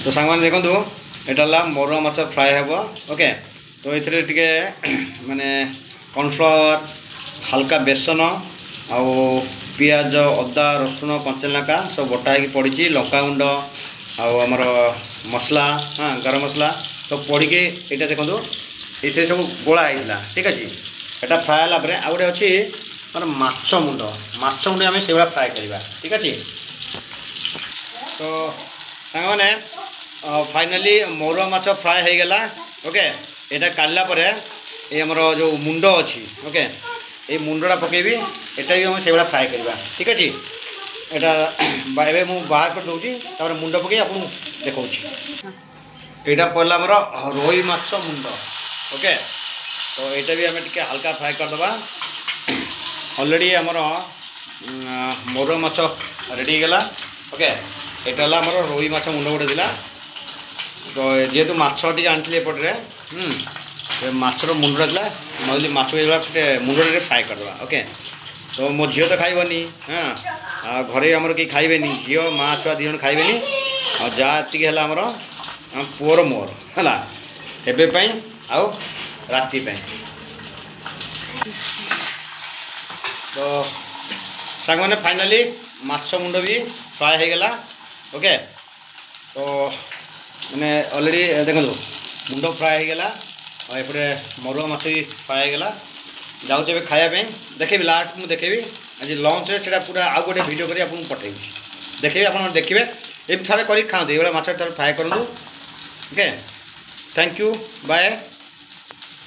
तो सांग मैंने देखो यहाँ मरुआ माछ फ्राए हे ओके। तो ये माने कॉर्नफ्लावर हल्का बेसन आउ पियाज अदा रसुण कंचलंका सब बटा हो पड़ी लंका गुंड आमर मसला हाँ गरम मसला सब पड़ी ये देखो ये सब गोला होता ठीक अच्छे। यहाँ फ्राए है आउ गोटे अच्छी मैंने माछ मुंड आम से फ्राए करवा ठीक अच्छे। तो सांग मैंने फाइनाली मरुआ माछ फ्राए हो गला ओके। यहाँ काढ़ला ये आमर जो मुंड अच्छी ओके ये मुंडा पकेबी यहाँ भी हम से फ्राए करवा ठीक अच्छे। यहाँ एवं मुझे बाहर कर दूसरी मुंड पकई आप देखा यहाँ पड़ा आमर रोही माछ मुंड ओके। तो यहाँ भी आम टे हल्का फ्राए करदे अलरेडी आमर मरुआ माछ रेडी गला ओके। यहाँ आमर रोही माछ मुंड गोटे था। तो जेहेतु माछटी आनी एपटे माछर मुंडा था मैं माछ मुंडे फ्राए करदे ओके। तो मो झील तो खाइबनी हाँ घरे आमर कहीं खाइबे झील माँ छुआ दी जन खाइबे आती है आमर पुअर मोर है एवं आउ राति। तो सांग मैंने फाइनाली माछ मुंड भी फ्राए हो गला ओके। तो मैंने अलरेडी देखो मुंड फ्राए हो गला और एपटे मरुआ माछ भी फ्राए हो गला जाऊँ खायापी देखेबी लास्ट मुझे देखेबी आज लंच से पूरा आउ गोटे वीडियो कर पठेबी देखेबी आप देखिए ये थे कर खाते ये माछ फ्राए करूँ ओके। Thank you bye.